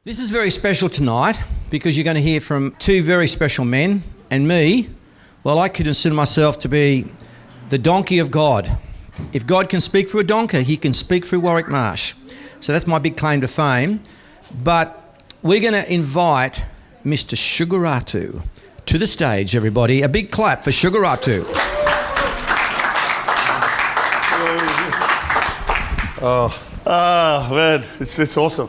This is very special tonight because you're going to hear from two very special men and me. Well, I consider myself to be the donkey of God. If God can speak through a donkey, he can speak through Warwick Marsh. So that's my big claim to fame. But we're going to invite Mr. Sugaratu to the stage, everybody. A big clap for Sugaratu. Man, it's awesome.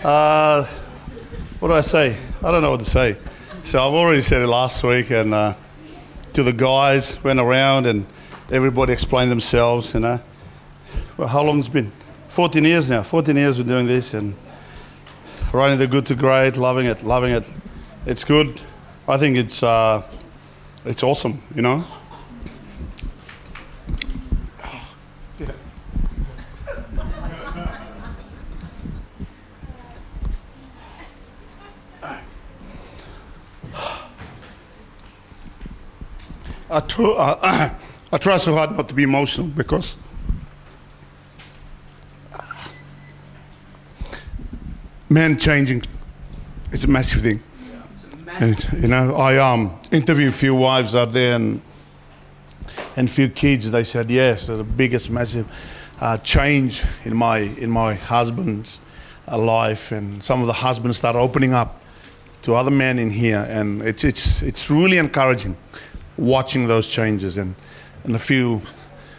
What do I say? I don't know what to say. So I've already said it last week, and to the guys, went around and everybody explained themselves, Well, how long it's been? 14 years now. 14 years we're doing this, and running the good to great, loving it. It's good. I think it's awesome, I try so hard not to be emotional because man changing is a massive thing. And, I interviewed a few wives out there and few kids. They said yes, there's the biggest massive change in my husband's life, and some of the husbands start opening up to other men in here, and it's really encouraging watching those changes, and a few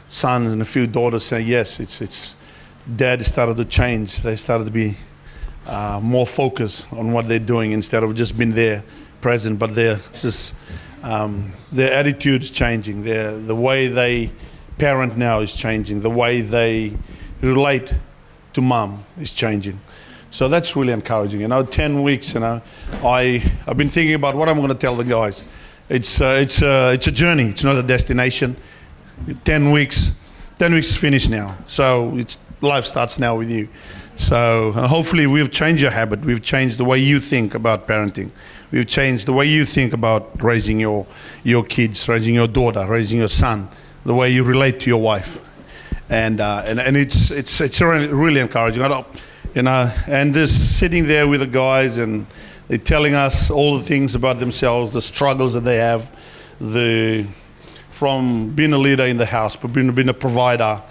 sons and a few daughters say yes, it's dad started to change. They started to be more focused on what they're doing instead of just being there present, but they're just their attitude's changing. The way they parent now is changing. The way they relate to mom is changing. So that's really encouraging. 10 weeks, I've been thinking about what I'm going to tell the guys. It's a journey. It's not a destination. 10 weeks is finished now. So life starts now with you. So hopefully we've changed your habit. We've changed the way you think about parenting. We've changed the way you think about raising your kids, raising your daughter, raising your son, the way you relate to your wife, and it's really encouraging. And just sitting there with the guys, and they're telling us all the things about themselves, the struggles that they have, from being a leader in the house, being a provider.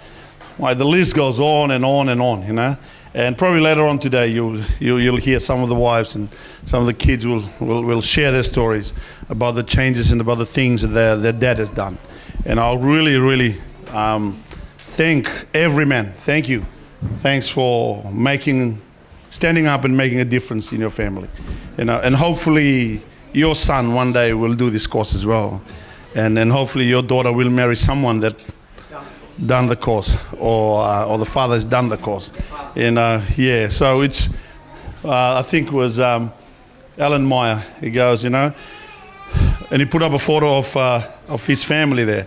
The list goes on and on and on, And probably later on today, you'll hear some of the wives and some of the kids will share their stories about the changes and about the things that their dad has done. And I'll really thank every man. Thank you. Thanks for standing up and making a difference in your family. And hopefully your son one day will do this course as well. And hopefully your daughter will marry someone that done the course, or the father has done the course. So it's I think it was Alan Meyer. He goes, and he put up a photo of his family there,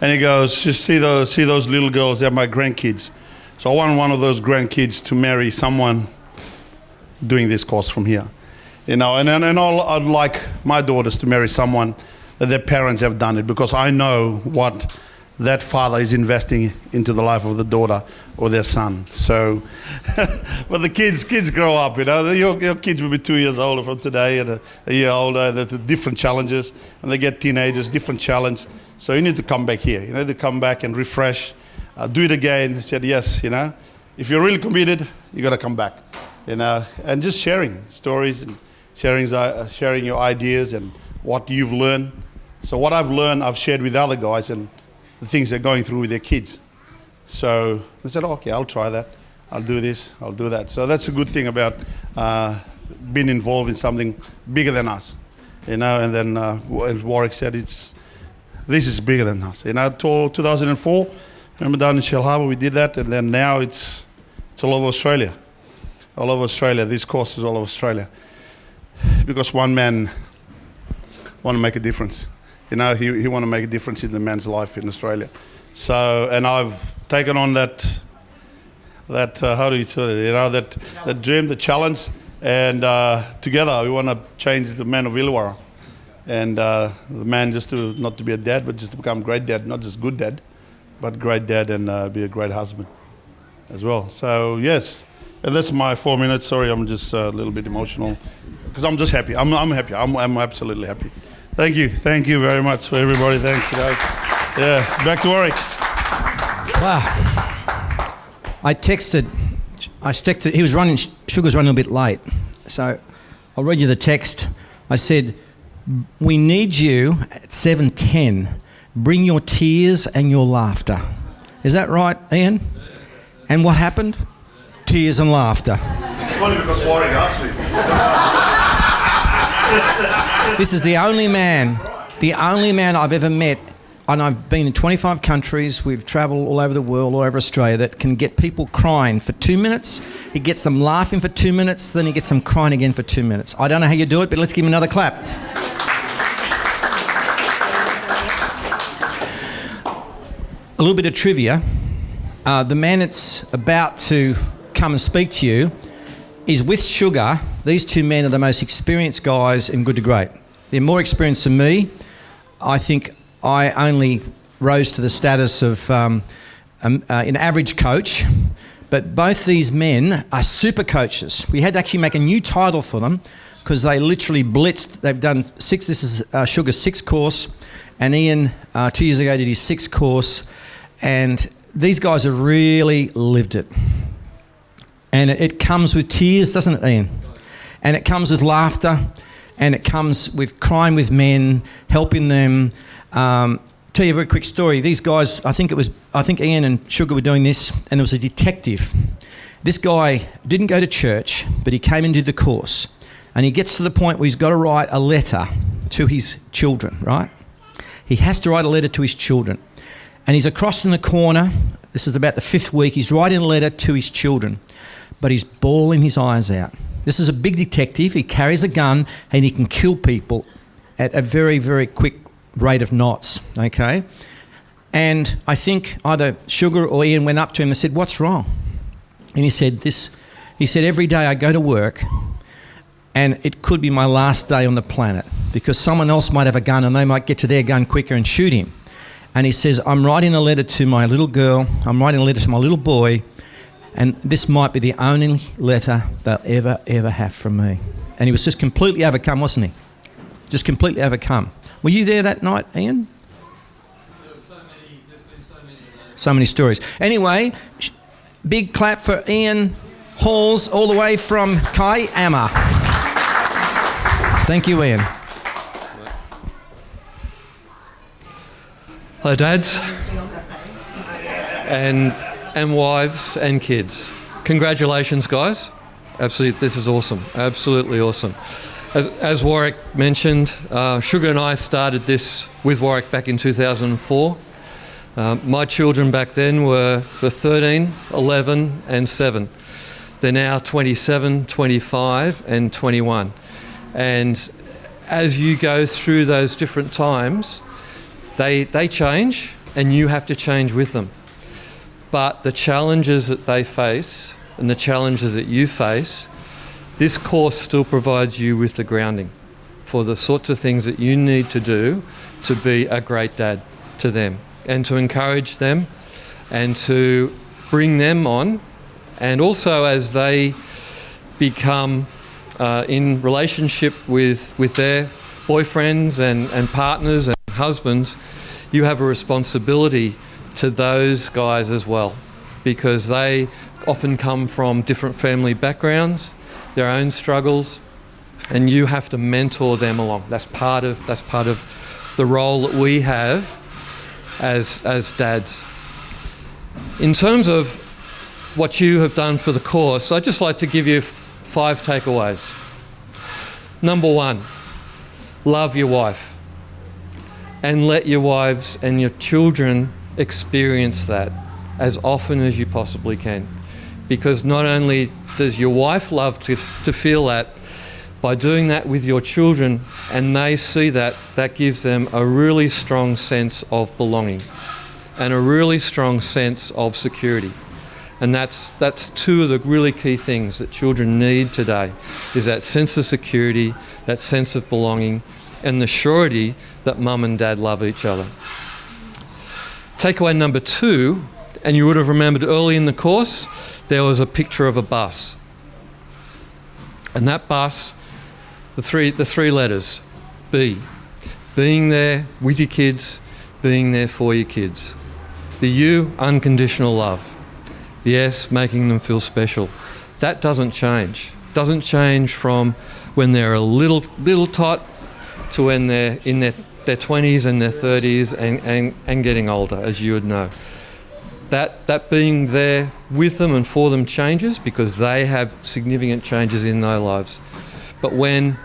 and he goes, just see those little girls, they're my grandkids. So I want one of those grandkids to marry someone doing this course from here, and I'd like my daughters to marry someone that their parents have done it, because I know what that father is investing into the life of the daughter or their son. So, but the kids grow up, your kids will be 2 years older from today, and a year older, and there's different challenges, and they get teenagers, different challenge. So you need to come back here, you need to come back and refresh, do it again. He said, yes, if you're really committed, you got to come back, and just sharing stories and sharing your ideas and what you've learned. So what I've learned, I've shared with other guys, and the things they're going through with their kids. So they said, okay, I'll try that. I'll do this, I'll do that. So that's a good thing about being involved in something bigger than us. And then as Warwick said, this is bigger than us. 2004, remember down in Shell Harbour, we did that, and then now it's all over Australia. All over Australia. This course is all over Australia. Because one man want to make a difference. He want to make a difference in the man's life in Australia. So, and I've taken on that how do you tell it? That dream, the challenge, and together we want to change the man of Illawarra, and the man not to be a dad, but just to become a great dad, not just good dad, but great dad, and be a great husband as well. So yes, And that's my 4 minutes. Sorry, I'm just a little bit emotional because I'm just happy. I'm happy. I'm absolutely happy. Thank you very much for everybody. Thanks, guys. Yeah, back to Warwick. Wow. I texted, he was running, Sugar was running a bit late. So I'll read you the text. I said, we need you at 7:10. Bring your tears and your laughter. Is that right, Ian? And what happened? Tears and laughter. Only because Warwick asked me. This is the only man I've ever met, and I've been in 25 countries, we've travelled all over the world, all over Australia, that can get people crying for 2 minutes, he gets them laughing for 2 minutes, then he gets them crying again for 2 minutes. I don't know how you do it, but let's give him another clap. A little bit of trivia. The man that's about to come and speak to you is with Sugar. These two men are the most experienced guys in Good to Great. They're more experienced than me. I think I only rose to the status of an average coach, but both these men are super coaches. We had to actually make a new title for them because they literally blitzed. They've done this is Sugar's 6th course, and Ian 2 years ago did his 6th course, and these guys have really lived it. And it comes with tears, doesn't it, Ian? And it comes with laughter, and it comes with crying with men, helping them. Tell you a very quick story. These guys, I think Ian and Sugar were doing this, and there was a detective. This guy didn't go to church, but he came and did the course. And he gets to the point where he's got to write a letter to his children, right? He has to write a letter to his children. And he's across in the corner. This is about the 5th week. He's writing a letter to his children, but he's bawling his eyes out. This is a big detective. He carries a gun and he can kill people at a very, very quick rate of knots, okay? And I think either Sugar or Ian went up to him and said, what's wrong? And he said, every day I go to work and it could be my last day on the planet because someone else might have a gun and they might get to their gun quicker and shoot him. And he says, I'm writing a letter to my little girl, I'm writing a letter to my little boy, and this might be the only letter they'll ever have from me. And he was just completely overcome, wasn't he? Just completely overcome. Were you there that night, Ian? There's been so many of those. So many stories. Anyway, big clap for Ian Halls, all the way from Kiama. Thank you, Ian. Hello, dads and wives and kids. Congratulations, guys. Absolutely, this is awesome. Absolutely awesome. As Warwick mentioned, Sugar and I started this with Warwick back in 2004. My children back then were 13, 11 and 7. They're now 27, 25 and 21. And as you go through those different times, they change and you have to change with them. But the challenges that they face and the challenges that you face, this course still provides you with the grounding for the sorts of things that you need to do to be a great dad to them and to encourage them and to bring them on. And also as they become in relationship with their boyfriends and partners and husbands, you have a responsibility to those guys as well, because they often come from different family backgrounds, their own struggles, and you have to mentor them along. That's part of the role that we have as dads. In terms of what you have done for the course, I'd just like to give you 5 takeaways. Number 1, love your wife and let your wives and your children experience that as often as you possibly can. Because not only does your wife love to feel that, by doing that with your children and they see that, that gives them a really strong sense of belonging and a really strong sense of security. And that's 2 of the really key things that children need today, is that sense of security, that sense of belonging, and the surety that mum and dad love each other. Takeaway number 2, and you would have remembered early in the course, there was a picture of a bus. And that bus, the three letters, B. Being there with your kids, being there for your kids. The U, unconditional love. The S, making them feel special. That doesn't change. Doesn't change from when they're a little tot to when they're in their 20s and their 30s and getting older, as you would know. That being there with them and for them changes because they have significant changes in their lives. But when,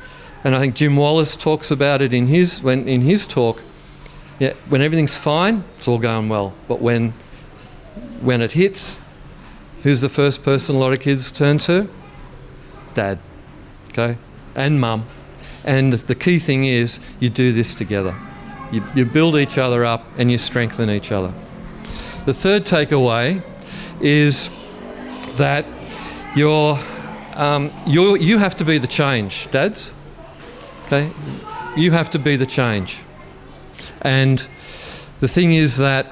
and I think Jim Wallace talks about it in his talk, yeah, when everything's fine, it's all going well. But when it hits, who's the first person a lot of kids turn to? Dad, okay, and mum. And the key thing is you do this together. You build each other up and you strengthen each other. The third takeaway is that you have to be the change, dads. Okay, you have to be the change. And the thing is that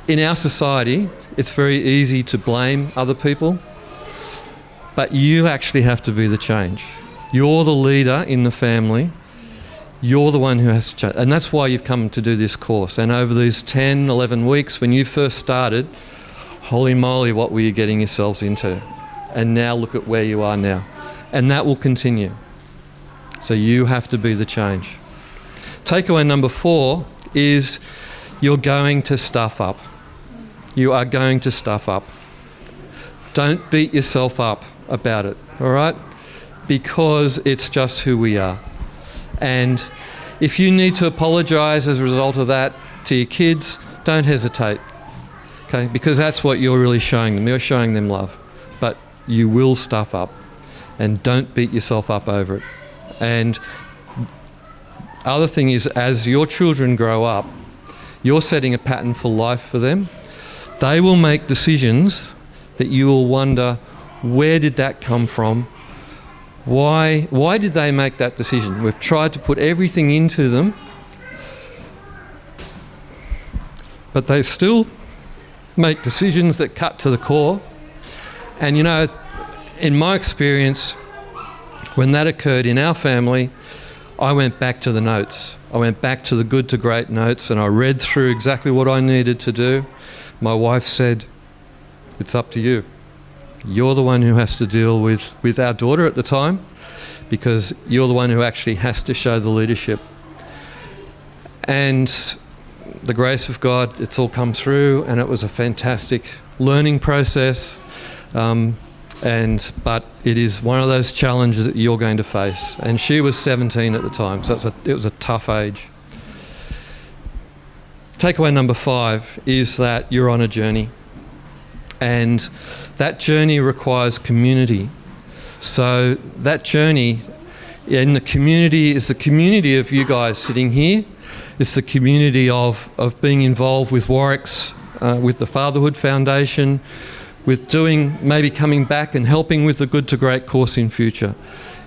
in our society, it's very easy to blame other people, but you actually have to be the change. You're the leader in the family. You're the one who has to change. And that's why you've come to do this course. And over these 10, 11 weeks, when you first started, holy moly, what were you getting yourselves into? And now look at where you are now. And that will continue. So you have to be the change. Takeaway number 4 is you're going to stuff up. You are going to stuff up. Don't beat yourself up about it, all right? Because it's just who we are. And if you need to apologise as a result of that to your kids, don't hesitate, okay? Because that's what you're really showing them. You're showing them love. But you will stuff up, and don't beat yourself up over it. And other thing is, as your children grow up, you're setting a pattern for life for them. They will make decisions that you will wonder, where did that come from? Why did they make that decision? We've tried to put everything into them, but they still make decisions that cut to the core. And you know, in my experience, when that occurred in our family, I went back to the notes. I went back to the good to great notes and I read through exactly what I needed to do. My wife said, it's up to you. You're the one who has to deal with our daughter at the time, because you're the one who actually has to show the leadership. And the grace of God, it's all come through, and it was a fantastic learning process. But it is one of those challenges that you're going to face. And she was 17 at the time, so it was a tough age. Takeaway number 5 is that you're on a journey. And that journey requires community. So that journey in the community is the community of you guys sitting here. It's the community of being involved with Warwick's, with the Fatherhood Foundation, with maybe coming back and helping with the Good to Great course in future.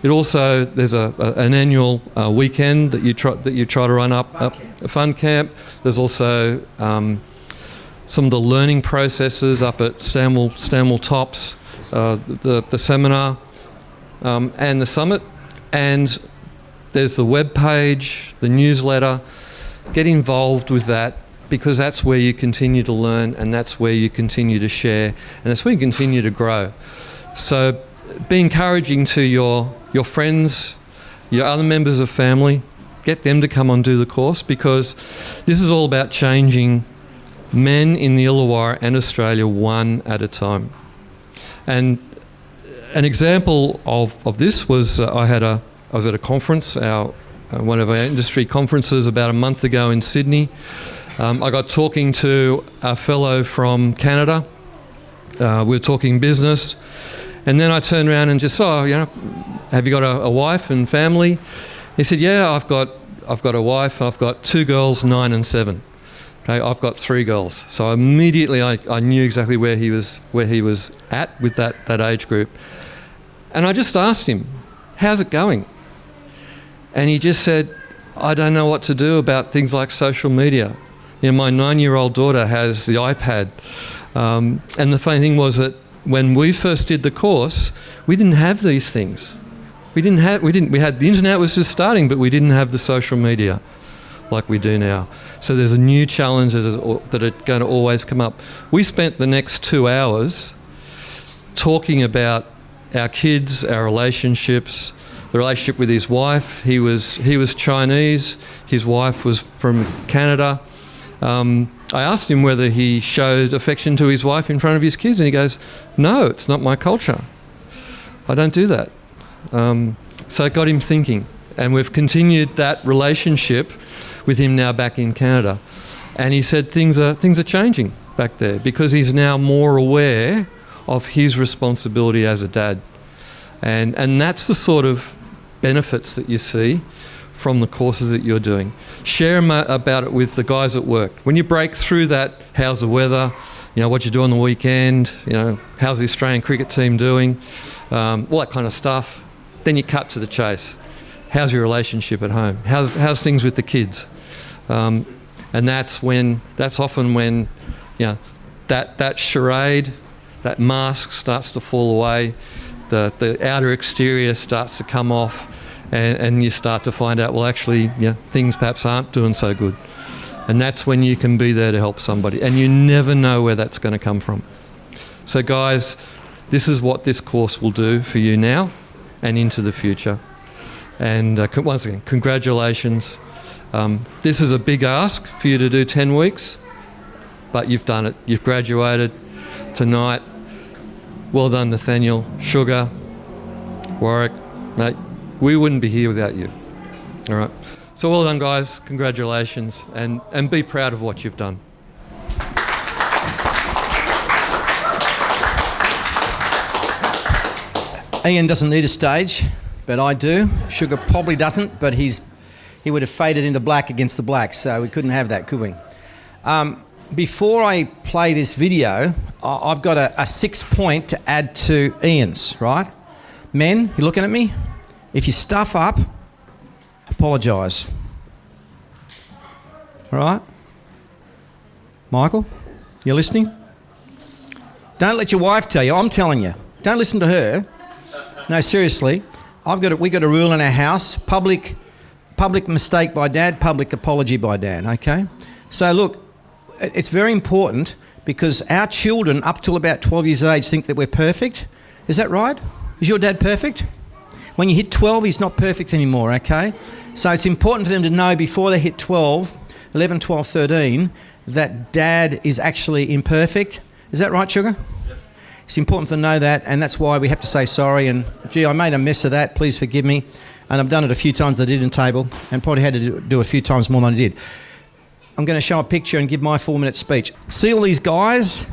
It also, there's an annual weekend that you try to run up, a fun camp. There's also some of the learning processes up at Stanwell Tops, the seminar and the summit. And there's the web page, the newsletter. Get involved with that, because that's where you continue to learn, and that's where you continue to share, and that's where you continue to grow. So be encouraging to your friends, your other members of family. Get them to come on do the course, because this is all about changing men in the Illawarra and Australia one at a time. And an example of this was I was at a conference, one of our industry conferences about a month ago in Sydney. I got talking to a fellow from Canada. We were talking business, and then I turned around and just said, have you got a wife and family? He said, yeah, I've got a wife. I've got 2 girls, 9 and 7. Okay, I've got 3 girls. So immediately I knew exactly where he was at with that age group. And I just asked him, how's it going? And he just said, I don't know what to do about things like social media. My 9-year-old daughter has the iPad. And the funny thing was that when we first did the course, we didn't have these things. We had the internet was just starting, but we didn't have the social media like we do now. So there's a new challenge that are going to always come up. We spent the next 2 hours talking about our kids, our relationships, the relationship with his wife. He was Chinese. His wife was from Canada. I asked him whether he showed affection to his wife in front of his kids, and he goes, "No, it's not my culture. I don't do that." So it got him thinking, and we've continued that relationship with him now back in Canada. And he said things are changing back there because he's now more aware of his responsibility as a dad. And that's the sort of benefits that you see from the courses that you're doing. Share about it with the guys at work. When you break through that, how's the weather, what you do on the weekend, how's the Australian cricket team doing, all that kind of stuff, then you cut to the chase. How's your relationship at home? How's things with the kids? And that's often when that charade, that mask starts to fall away, the outer exterior starts to come off, and you start to find out, well, actually, things perhaps aren't doing so good. And that's when you can be there to help somebody. And you never know where that's going to come from. So guys, this is what this course will do for you now and into the future. And once again, congratulations. This is a big ask for you to do 10 weeks, but you've done it. You've graduated tonight. Well done, Nathaniel, Sugar, Warwick, mate. We wouldn't be here without you. All right. So well done, guys. Congratulations, and be proud of what you've done. Ian doesn't need a stage, but I do. Sugar probably doesn't, but he would have faded into black against the Blacks, so we couldn't have that, could we? Before I play this video, I've got a 6-point to add to Ian's, right? Men, you looking at me? If you stuff up, apologise. All right? Michael, you listening? Don't let your wife tell you. I'm telling you. Don't listen to her. No, seriously. We got a rule in our house: public mistake by dad, public apology by dad. Okay. So look, it's very important because our children, up till about 12 years of age, think that we're perfect. Is that right? Is your dad perfect? When you hit 12, he's not perfect anymore. Okay. So it's important for them to know before they hit 12, 11, 12, 13, that dad is actually imperfect. Is that right, Sugar? It's important to know that, and that's why we have to say sorry. And gee, I made a mess of that. Please forgive me. And I've done it a few times. I did in table, and probably had to do a few times more than I did. I'm going to show a picture and give my 4-minute speech. See all these guys?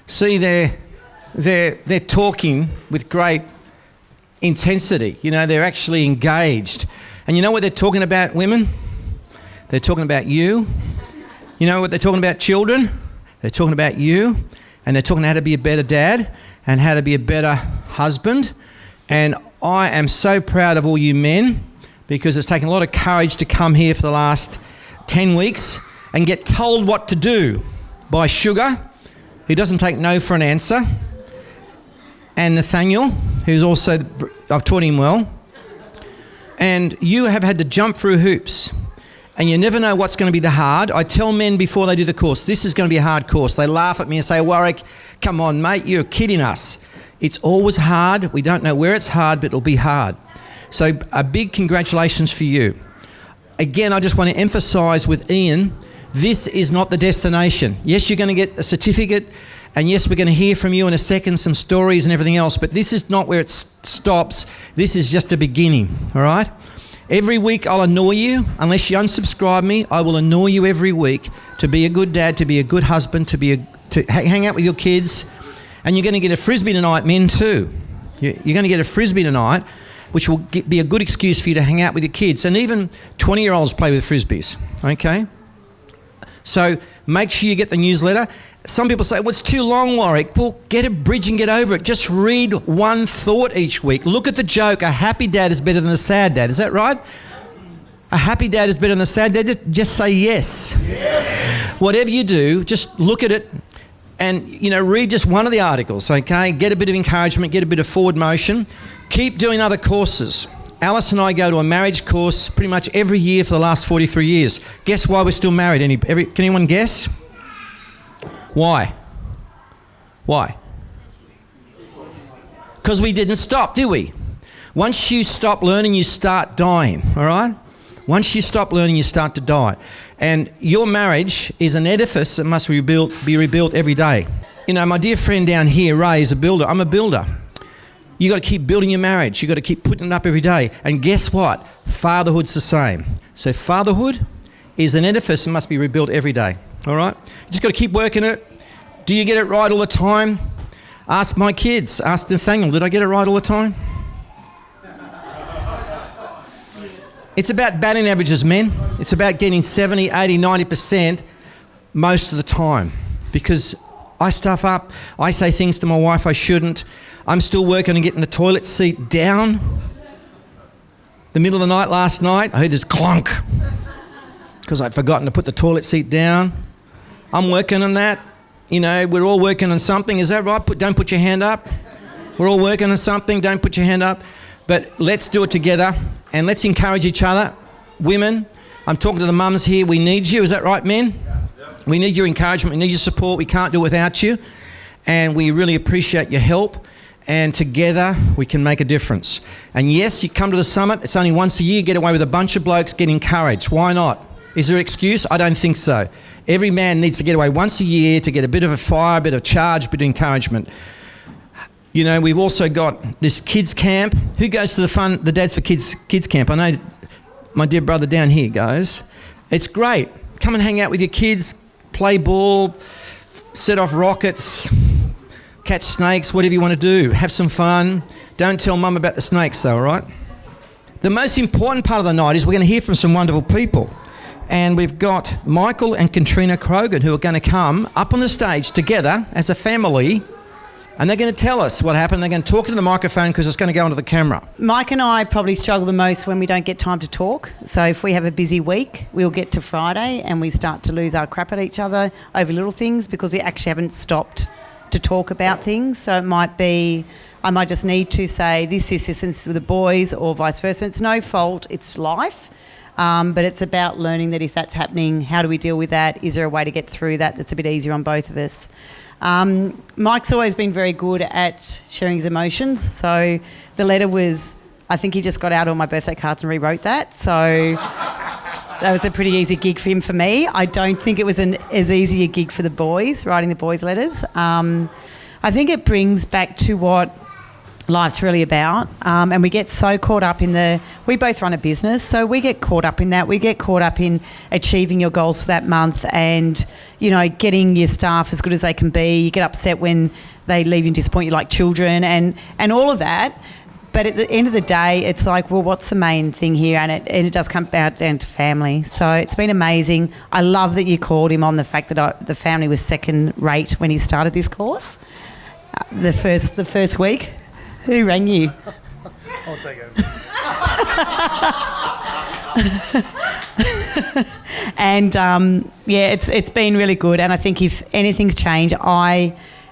See, they're talking with great intensity. They're actually engaged. And you know what they're talking about, women? They're talking about you. You know what they're talking about, children? They're talking about you. And they're talking how to be a better dad and how to be a better husband. And I am so proud of all you men, because it's taken a lot of courage to come here for the last 10 weeks and get told what to do by Sugar, who doesn't take no for an answer, and Nathaniel, who's also, I've taught him well. And you have had to jump through hoops. And you never know what's going to be the hard. I tell men before they do the course, this is going to be a hard course. They laugh at me and say, "Warwick, come on, mate, you're kidding us." It's always hard. We don't know where it's hard, but it'll be hard. So a big congratulations for you. Again, I just want to emphasise with Ian, this is not the destination. Yes, you're going to get a certificate, and yes, we're going to hear from you in a second, some stories and everything else, but this is not where it stops. This is just a beginning, all right? Every week I'll annoy you. Unless you unsubscribe me, I will annoy you every week to be a good dad, to be a good husband, to hang out with your kids. And you're going to get a frisbee tonight, men too. You're going to get a frisbee tonight, which will be a good excuse for you to hang out with your kids. And even 20-year-olds play with frisbees, okay? So make sure you get the newsletter. Some people say, "Well, it's too long, Warwick." Well, get a bridge and get over it. Just read one thought each week. Look at the joke. A happy dad is better than a sad dad. Is that right? A happy dad is better than a sad dad. Just say yes. Yes. Whatever you do, just look at it. and, read just one of the articles, okay? Get a bit of encouragement, get a bit of forward motion. Keep doing other courses. Alice and I go to a marriage course pretty much every year for the last 43 years. Guess why we're still married? Can anyone guess? Why? Why? Because we didn't stop, did we? Once you stop learning, you start dying, all right? Once you stop learning, you start to die. And your marriage is an edifice that must be rebuilt every day. My dear friend down here, Ray, is a builder. I'm a builder. You got to keep building your marriage. You got to keep putting it up every day. And guess what? Fatherhood's the same. So fatherhood is an edifice that must be rebuilt every day. All right? You just got to keep working it. Do you get it right all the time? Ask my kids. Ask Nathaniel, did I get it right all the time? It's about batting averages, men. It's about getting 70, 80, 90% most of the time. Because I stuff up. I say things to my wife I shouldn't. I'm still working on getting the toilet seat down. The middle of the night last night, I heard this clunk because I'd forgotten to put the toilet seat down. I'm working on that. We're all working on something. Is that right? Don't put your hand up. We're all working on something. Don't put your hand up. But let's do it together and let's encourage each other. Women, I'm talking to the mums here. We need you. Is that right, men? We need your encouragement. We need your support. We can't do it without you. And we really appreciate your help. And together we can make a difference. And yes, you come to the summit. It's only once a year. Get away with a bunch of blokes. Get encouraged. Why not? Is there an excuse? I don't think so. Every man needs to get away once a year to get a bit of a fire, a bit of charge, a bit of encouragement. We've also got this kids camp. Who goes to the Dads4Kids camp? I know my dear brother down here goes. It's great. Come and hang out with your kids, play ball, set off rockets, catch snakes, whatever you want to do. Have some fun. Don't tell mum about the snakes though, all right? The most important part of the night is we're going to hear from some wonderful people. And we've got Michael and Katrina Krogan who are going to come up on the stage together as a family, and they're going to tell us what happened. They're going to talk into the microphone because it's going to go onto the camera. Mike and I probably struggle the most when we don't get time to talk. So if we have a busy week, we'll get to Friday and we start to lose our crap at each other over little things because we actually haven't stopped to talk about things. So it might be, I might just need to say this with the boys or vice versa. It's no fault, it's life. But it's about learning that if that's happening, how do we deal with that? Is there a way to get through that that's a bit easier on both of us? Mike's always been very good at sharing his emotions. So the letter was, I think he just got out all my birthday cards and rewrote that. So that was a pretty easy gig for him. For me, I don't think it was as easy a gig for the boys, writing the boys' letters. I think it brings back to what life's really about, and we get so caught up in we both run a business, so we get caught up in that. We get caught up in achieving your goals for that month and, getting your staff as good as they can be. You get upset when they leave and disappoint you like children and all of that. But at the end of the day, it's like, well, what's the main thing here? And it does come down to family. So it's been amazing. I love that you called him on the fact that the family was second rate when he started this course. The first week. Who rang you? I'll take it. And it's been really good. And I think if anything's changed,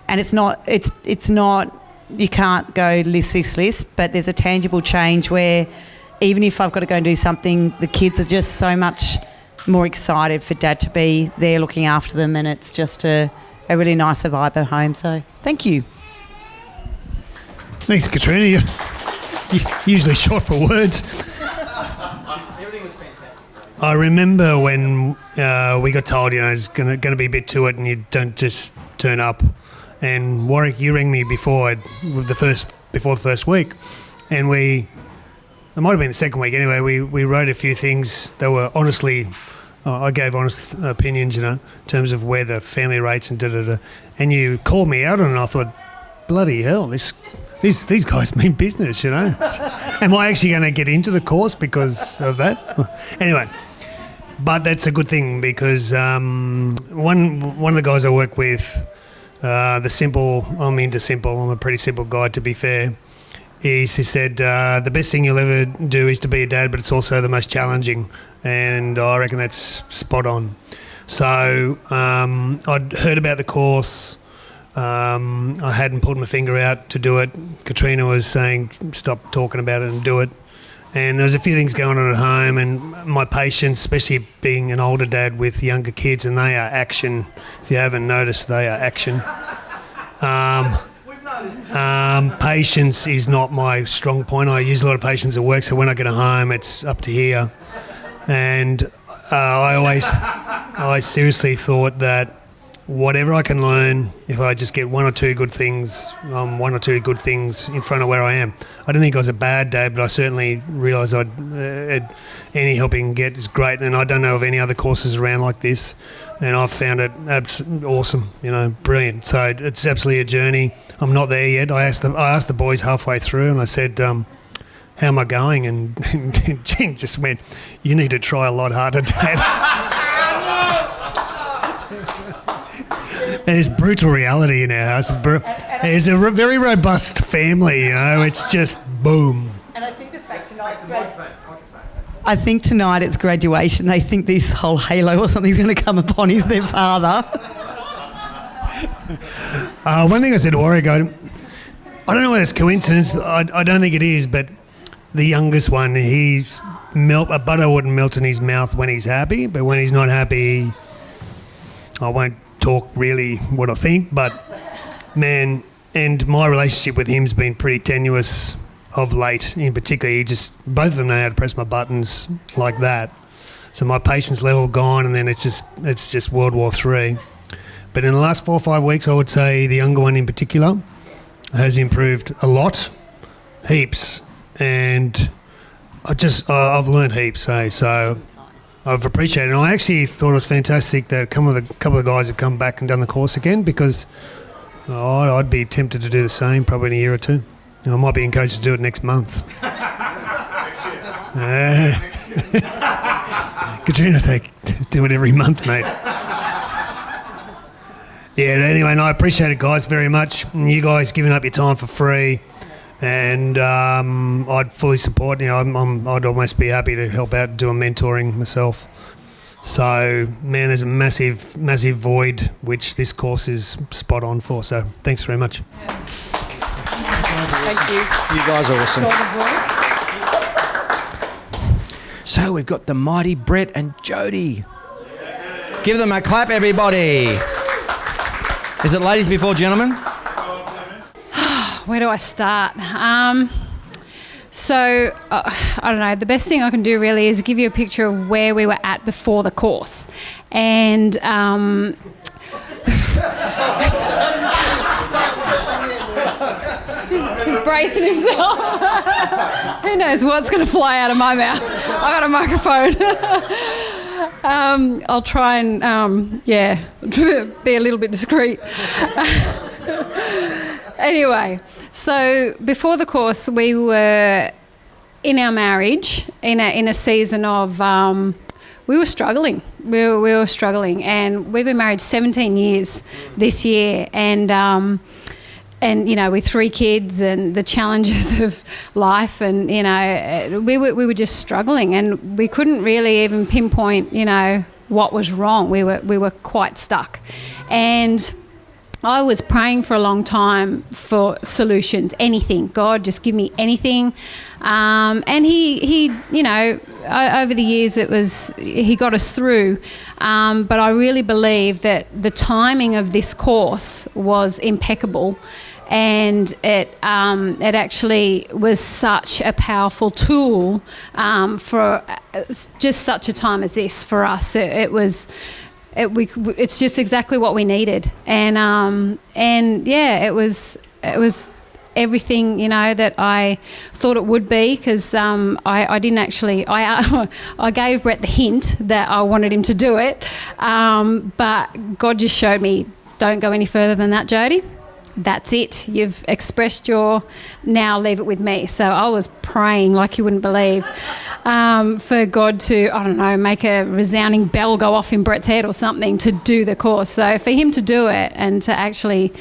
it's not. You can't go list, but there's a tangible change where even if I've got to go and do something, the kids are just so much more excited for Dad to be there looking after them, and it's just a really nice vibe at home. So thank you. Thanks, Katrina. You're usually short for words. Everything was fantastic. I remember when we got told, there's going to be a bit to it and you don't just turn up. And Warwick, you rang me before the first week, and it might have been the second week anyway. We wrote a few things that were honestly, I gave honest opinions, in terms of where the family rates and da-da-da. And you called me out on it, and I thought, bloody hell, these guys mean business, Am I actually going to get into the course because of that? Anyway, but that's a good thing because one of the guys I work with, I'm into simple. I'm a pretty simple guy, to be fair. He said, the best thing you'll ever do is to be a dad, but it's also the most challenging. And I reckon that's spot on. So I'd heard about the course. I hadn't pulled my finger out to do it. Katrina was saying, stop talking about it and do it. And there was a few things going on at home, and my patience, especially being an older dad with younger kids, and they are action. If you haven't noticed, they are action. Patience is not my strong point. I use a lot of patience at work, so when I get home, it's up to here. And I seriously thought that whatever I can learn, if I just get one or two good things in front of where I am. I don't think I was a bad dad, but I certainly realised any help I can get is great, and I don't know of any other courses around like this, and I've found it awesome, brilliant. So it's absolutely a journey. I'm not there yet. I asked the boys halfway through, and I said, how am I going? And Jen just went, you need to try a lot harder, Dad. There's brutal reality in our house. It's a very robust family, It's just boom. And I think the fact tonight it's graduation. They think this whole halo or something's going to come upon their father. One thing I said to Warwick, I don't know whether it's coincidence, but I don't think it is, but the youngest one, a butter wouldn't melt in his mouth when he's happy, but when he's not happy, I won't talk really what I think, but man, and my relationship with him's been pretty tenuous of late. In particular, both of them know how to press my buttons like that. So my patience level gone, and then it's just World War III. But in the last 4 or 5 weeks, I would say the younger one in particular has improved a lot, heaps, and I've learned heaps. So I've appreciated it. And I actually thought it was fantastic that a couple of the guys have come back and done the course again, because I'd be tempted to do the same probably in a year or two. I might be encouraged to do it next month. Katrina's like, do it every month, mate. Yeah, anyway, I appreciate it, guys, very much. And you guys giving up your time for free. And I'd fully support. I'd almost be happy to help out and do a mentoring myself. So, man, there's a massive, massive void which this course is spot on for. So, thanks very much. Thank you. You guys are awesome. So we've got the mighty Brett and Jody. Give them a clap, everybody. Is it ladies before gentlemen? Where do I start? I don't know. The best thing I can do really is give you a picture of where we were at before the course. And he's bracing himself. Who knows what's going to fly out of my mouth? I got a microphone. I'll try and, be a little bit discreet. Anyway, so before the course, we were in our marriage in a season of we were struggling. We were struggling, and we've been married 17 years this year, and with 3 kids and the challenges of life, and we were just struggling, and we couldn't really even pinpoint what was wrong. We were quite stuck, and I was praying for a long time for solutions, anything. God, just give me anything. And he over the years he got us through. But I really believe that the timing of this course was impeccable. And it actually was such a powerful tool for just such a time as this for us. It's just exactly what we needed, and it was everything that I thought it would be, because I didn't actually I gave Brett the hint that I wanted him to do it, but God just showed me, don't go any further than that, Jody. That's it. You've expressed now leave it with me. So I was praying like you wouldn't believe for God to, I don't know, make a resounding bell go off in Brett's head or something to do the course. So for him to do it and to actually,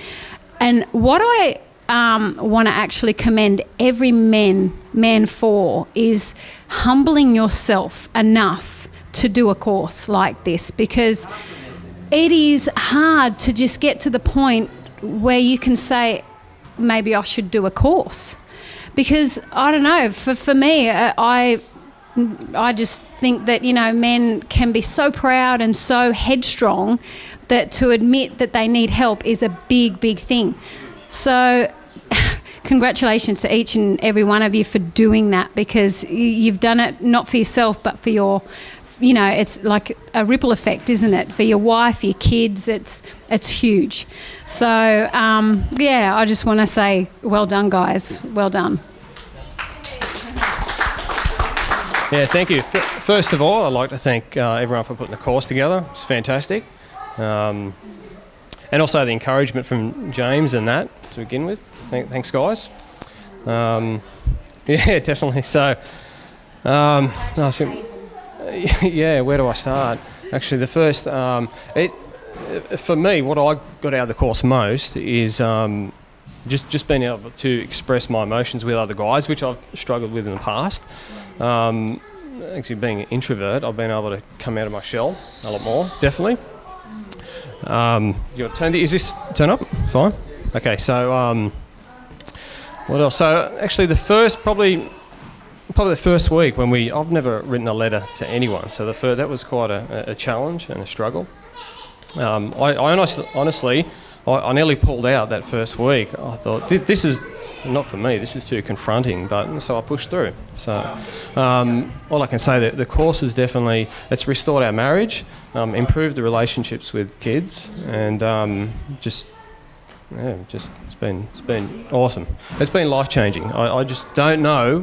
and what I want to actually commend every man for is humbling yourself enough to do a course like this, because it is hard to just get to the point where you can say, maybe I should do a course. Because, I don't know, for me, I just think that, men can be so proud and so headstrong that to admit that they need help is a big, big thing. So congratulations to each and every one of you for doing that, because you've done it not for yourself but for your, it's like a ripple effect, isn't it? For your wife, your kids, it's huge. So, I just want to say well done, guys. Well done. Yeah, thank you. First of all, I'd like to thank everyone for putting the course together. It's fantastic. And also the encouragement from James and Nat to begin with. Thanks, guys. Yeah, definitely. So, I think, where do I start? Actually, the first, for me, what I got out of the course most is just being able to express my emotions with other guys, which I've struggled with in the past. Actually, being an introvert, I've been able to come out of my shell a lot more, definitely. Is this turn up? Fine. Okay, so what else? So actually, probably the first week when I've never written a letter to anyone, so that was quite a challenge and a struggle. I honestly, I nearly pulled out that first week. I thought this is not for me. This is too confronting, so I pushed through. So all I can say that the course has definitely restored our marriage. Improved the relationships with kids, and it's been awesome. It's been life changing. I just don't know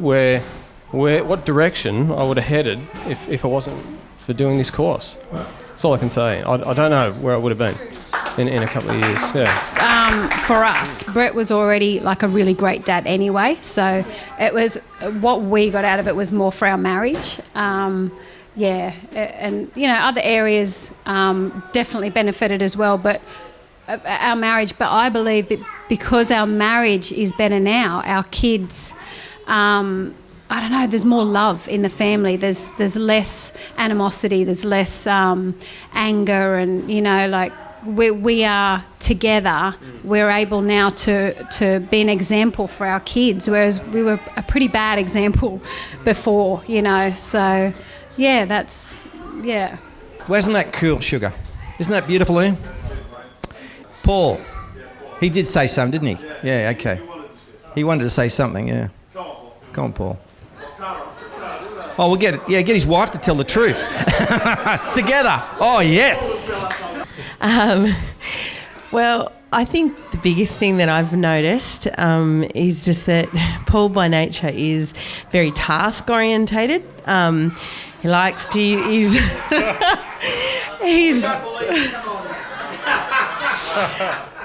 what direction I would have headed if it wasn't for doing this course. That's all I can say. I don't know where I would have been in a couple of years. Yeah. For us, Brett was already like a really great dad anyway, so it was what we got out of it was more for our marriage. And other areas definitely benefited as well, but our marriage. But I believe because our marriage is better now, our kids, I don't know, there's more love in the family. There's less animosity. There's less anger, and we are together. We're able now to be an example for our kids, whereas we were a pretty bad example before. So. Yeah, Well, isn't that cool, Sugar? Isn't that beautiful, eh? Paul, he did say something, didn't he? Yeah, okay. He wanted to say something, yeah. Come on, Paul. Oh, we'll get it. Yeah, get his wife to tell the truth. Together. Oh, yes. Well, I think the biggest thing that I've noticed is just that Paul by nature is very task orientated. He likes to he's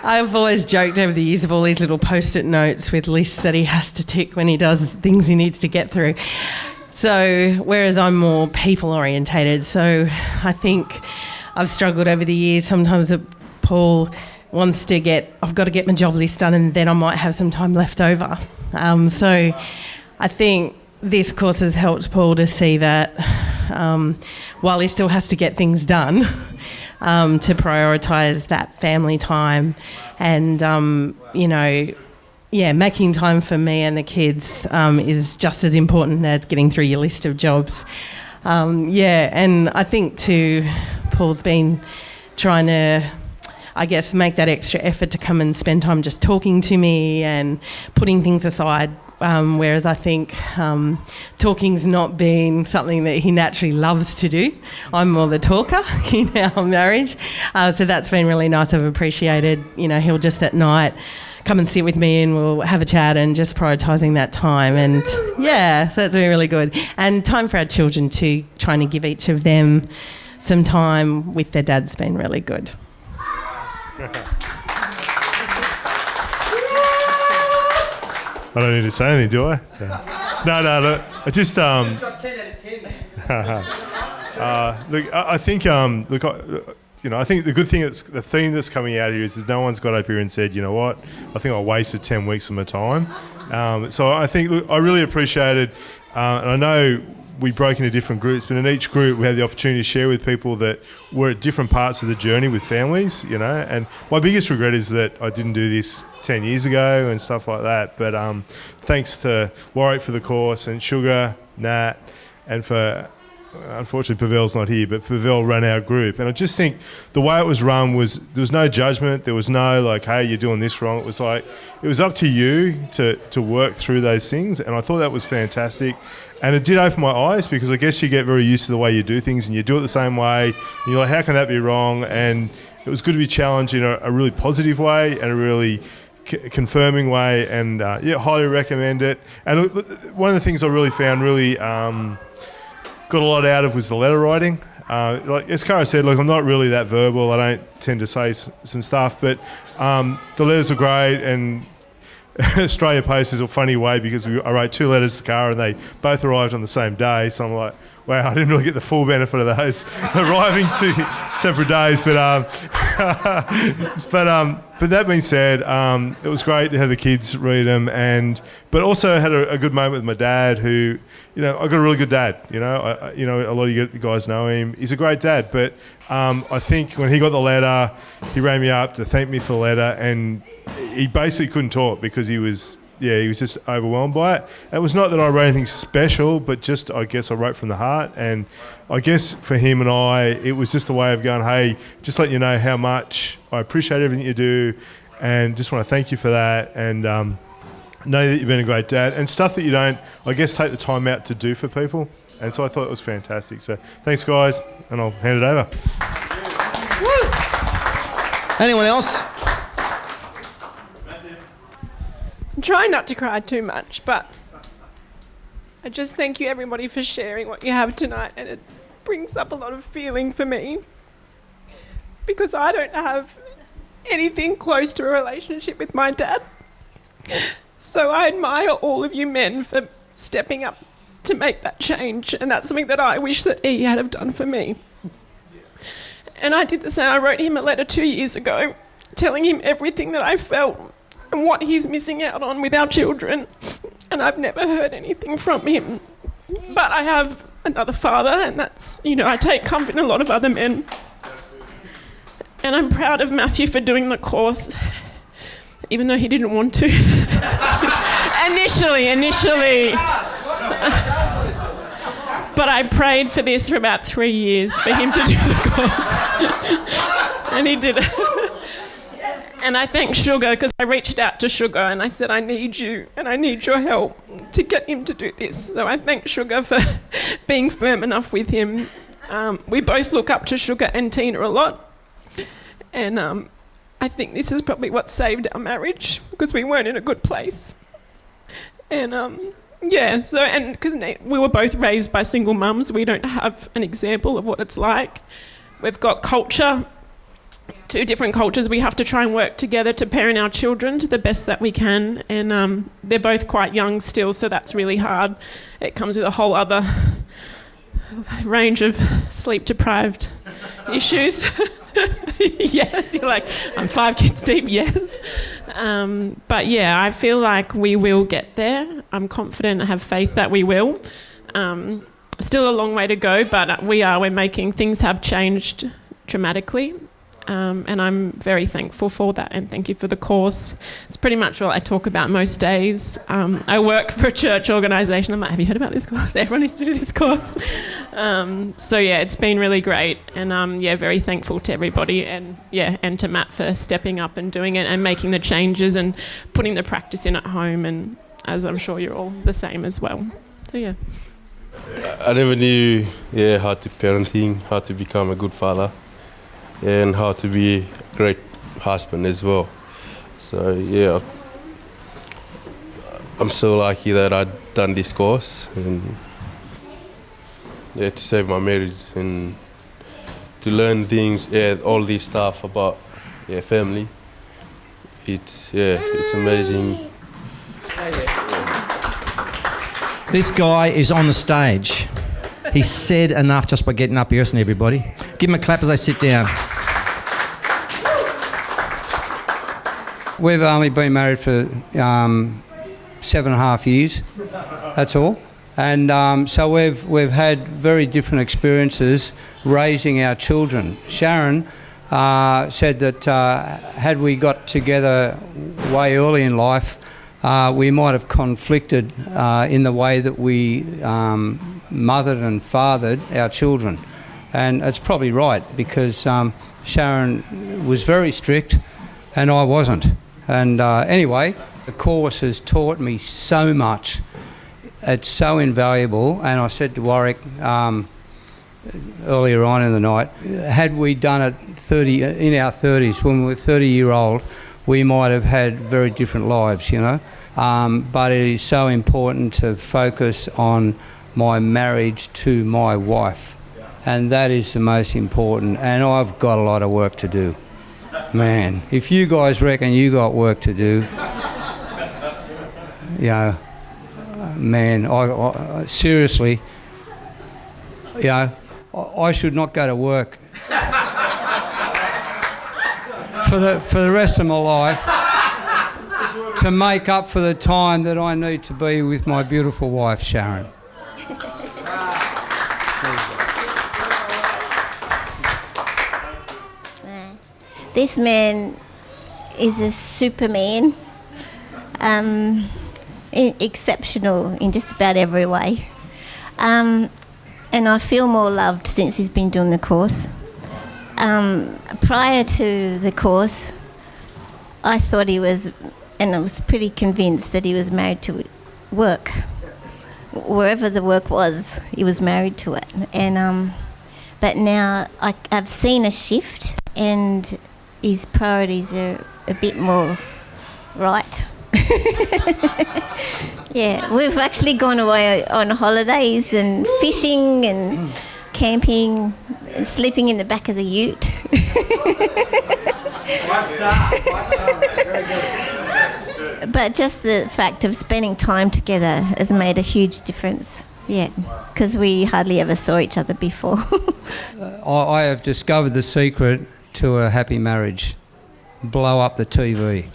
I've always joked over the years of all these little post-it notes with lists that he has to tick when he does things he needs to get through. So whereas I'm more people orientated, so I think I've struggled over the years sometimes that Paul wants to I've got to get my job list done and then I might have some time left over. So I think this course has helped Paul to see that while he still has to get things done, to prioritise that family time and, making time for me and the kids is just as important as getting through your list of jobs. And I think too, Paul's been trying to, I guess, make that extra effort to come and spend time just talking to me and putting things aside. Whereas I think talking's not been something that he naturally loves to do. I'm more the talker in our marriage. So that's been really nice. I've appreciated, he'll just at night come and sit with me and we'll have a chat and just prioritising that time. And yeah, so that's been really good. And time for our children too, trying to give each of them some time with their dad's been really good. I don't need to say anything, do I? No. Look, I just It's got 10 out of 10. look. I think I think the good thing the theme that's coming out here is no one's got up here and said, you know what, I think I wasted 10 weeks of my time. So I think I really appreciated, and I know we broke into different groups, but in each group we had the opportunity to share with people that were at different parts of the journey with families, you know. And my biggest regret is that I didn't do this 10 years ago and stuff like that. But thanks to Warwick for the course, and Sugar, Nat, and for, unfortunately Pavel's not here, but Pavel ran our group. And I just think the way it was run was, there was no judgment, there was no like, hey, you're doing this wrong. It was like, it was up to you to work through those things, and I thought that was fantastic. And it did open my eyes, because I guess you get very used to the way you do things and you do it the same way, and you're like, how can that be wrong? And it was good to be challenged in a really positive way and a really confirming way, and highly recommend it. And one of the things I really found got a lot out of was the letter writing. Like as Cara said, look, I'm not really that verbal. I don't tend to say some stuff, but the letters were great. And Australia Post is a funny way, because I wrote 2 letters to Cara and they both arrived on the same day. So I'm like, wow, I didn't really get the full benefit of those arriving 2 separate days. But that being said, it was great to have the kids read them, but also had a good moment with my dad, who, you know, I got a really good dad. You know, a lot of you guys know him. He's a great dad. But I think when he got the letter, he rang me up to thank me for the letter, and he basically couldn't talk because he was just overwhelmed by it. It was not that I wrote anything special, but just, I guess, I wrote from the heart. And I guess for him and I, it was just a way of going, hey, just let you know how much I appreciate everything you do, and just want to thank you for that, and know that you've been a great dad, and stuff that you don't, I guess, take the time out to do for people. And so I thought it was fantastic. So thanks, guys, and I'll hand it over. Anyone else? I'm trying not to cry too much, but I just thank you, everybody, for sharing what you have tonight, and it brings up a lot of feeling for me, because I don't have anything close to a relationship with my dad. So I admire all of you men for stepping up to make that change, and that's something that I wish that he had have done for me. And I did the same. I wrote him a letter 2 years ago telling him everything that I felt and what he's missing out on with our children, and I've never heard anything from him. But I have another father, and that's, you know, I take comfort in a lot of other men. And I'm proud of Matthew for doing the course, even though he didn't want to. Initially. But I prayed for this for about 3 years for him to do the course. And he did it. And I thank Sugar, because I reached out to Sugar and I said, I need you and I need your help to get him to do this. So I thank Sugar for being firm enough with him. We both look up to Sugar and Tina a lot. And I think this is probably what saved our marriage, because we weren't in a good place. And because we were both raised by single mums, we don't have an example of what it's like. We've got culture, 2 different cultures. We have to try and work together to parent our children to the best that we can. And they're both quite young still, so that's really hard. It comes with a whole other range of sleep-deprived issues. Yes, you're like, I'm 5 kids deep, yes. But yeah, I feel like we will get there. I'm confident, I have faith that we will. Still a long way to go, but we're making, things have changed dramatically. And I'm very thankful for that, and thank you for the course. It's pretty much what I talk about most days. I work for a church organisation. I'm like, have you heard about this course? Everyone needs to do this course. So yeah, it's been really great, and very thankful to everybody, and to Matt for stepping up and doing it and making the changes and putting the practice in at home, and as I'm sure you're all the same as well. So yeah. I never knew how to parenting, how to become a good father, and how to be a great husband as well. So yeah, I'm so lucky that I've done this course, and to save my marriage and to learn things, all this stuff about family. It's amazing. This guy is on the stage. He said enough just by getting up here, isn't he, everybody? Give him a clap as they sit down. We've only been married for 7.5 years. That's all. And so we've had very different experiences raising our children. Sharon said that had we got together way early in life, we might have conflicted in the way that we mothered and fathered our children. And it's probably right, because Sharon was very strict and I wasn't. And anyway, the course has taught me so much. It's so invaluable. And I said to Warwick earlier on in the night, had we done it in our 30s, when we were 30-year-old, we might have had very different lives, you know. But it is so important to focus on my marriage to my wife. And that is the most important. And I've got a lot of work to do. Man, if you guys reckon you got work to do, you know, man, I seriously, you know, I should not go to work for the rest of my life to make up for the time that I need to be with my beautiful wife, Sharon. This man is a superman, exceptional in just about every way. And I feel more loved since he's been doing the course. Prior to the course, I thought he was, and I was pretty convinced that he was married to work. Wherever the work was, he was married to it. And but now I've seen a shift, and his priorities are a bit more right. Yeah, we've actually gone away on holidays and fishing and camping and sleeping in the back of the ute. But just the fact of spending time together has made a huge difference. Yeah, because we hardly ever saw each other before. I have discovered the secret to a happy marriage. Blow up the TV.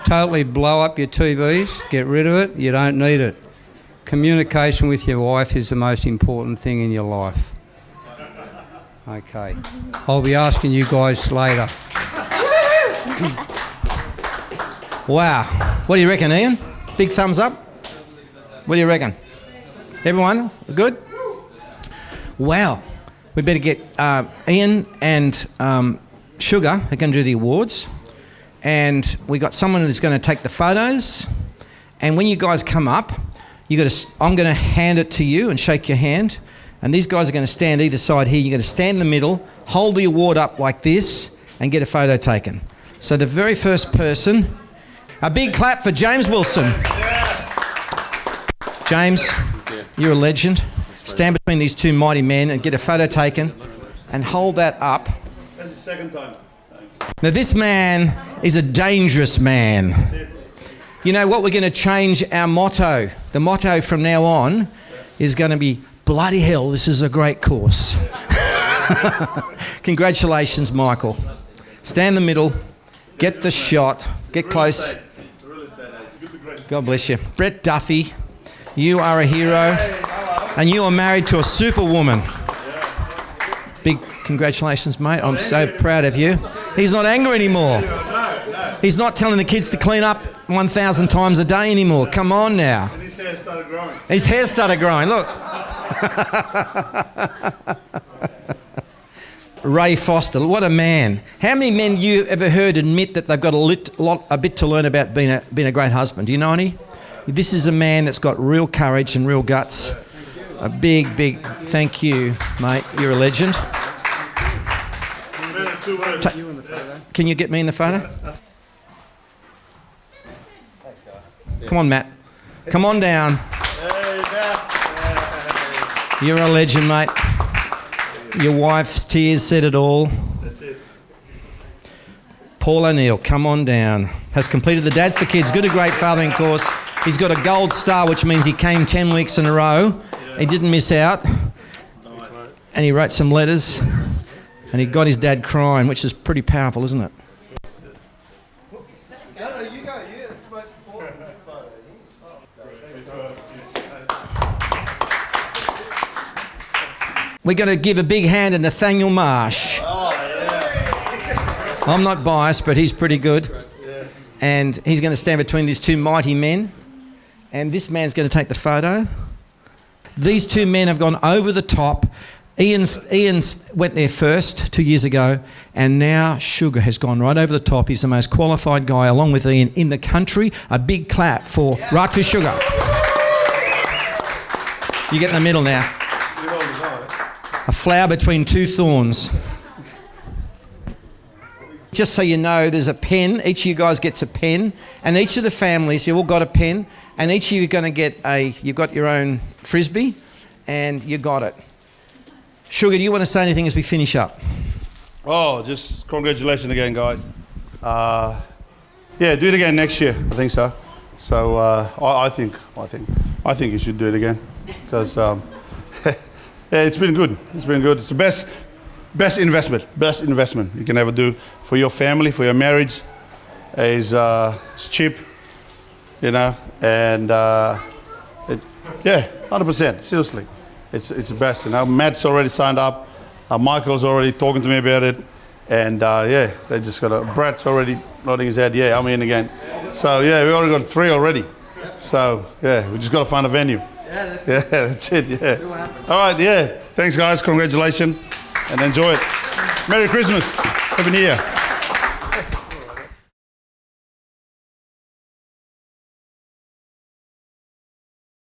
Totally blow up your TVs, get rid of it, you don't need it. Communication with your wife is the most important thing in your life. Okay, I'll be asking you guys later. Wow, what do you reckon, Ian? Big thumbs up? What do you reckon? Everyone, good? Wow, we better get Ian and Sugar are going to do the awards. And we got someone who's going to take the photos. And when you guys come up, I'm going to hand it to you and shake your hand. And these guys are going to stand either side here. You're going to stand in the middle, hold the award up like this, and get a photo taken. So the very first person, a big clap for James Wilson. James, you're a legend. Stand between these two mighty men and get a photo taken and hold that up. That's the second time. Now this man is a dangerous man. You know what, we're going to change our motto. The motto from now on is going to be, bloody hell, this is a great course. Congratulations, Michael. Stand in the middle, get the shot, get close. God bless you. Brett Duffy, you are a hero and you are married to a superwoman. Big congratulations, mate. I'm so proud of you. He's not angry anymore. He's not telling the kids to clean up 1,000 times a day anymore. Come on now. And his hair started growing. His hair started growing, look. Ray Foster, what a man. How many men you ever heard admit that they've got a bit to learn about being a great husband? Do you know any? This is a man that's got real courage and real guts. A big thank you, mate. You're a legend. Can you get me in the photo? Come on, Matt. Come on down. You're a legend, mate. Your wife's tears said it all. That's it. Paul O'Neill, come on down. Has completed the Dads4Kids Good to Great Fathering course. He's got a gold star, which means he came 10 weeks in a row. He didn't miss out. And he wrote some letters. And he got his dad crying, which is pretty powerful, isn't it? we're going to give a big hand to Nathaniel Marsh. I'm not biased, but he's pretty good. And he's going to stand between these two mighty men. And this man's going to take the photo. These two men have gone over the top. Ian went there first 2 years ago, and now Sugar has gone right over the top. He's the most qualified guy, along with Ian, in the country. A big clap for Ratu Sugar. You get in the middle now. A flower between two thorns. Just so you know, there's a pen. Each of you guys gets a pen, and each of the families, you've all got a pen, and each of you are going to get you've got your own frisbee, and you got it. Sugar, do you want to say anything as we finish up? Oh, just congratulations again, guys. Yeah, do it again next year. I think so. So I think you should do it again because yeah, it's been good. It's been good. It's the best investment you can ever do for your family, for your marriage. It's cheap, you know, and yeah, 100%. Seriously. It's the best. You know, Matt's already signed up. Michael's already talking to me about it. And yeah, they just got Brad's already nodding his head. Yeah, I'm in again. So yeah, we already got 3 already. So yeah, we just got to find a venue. Yeah, that's it. Yeah. All right. Yeah. Thanks, guys. Congratulations, and enjoy it. Merry Christmas. Happy New Year.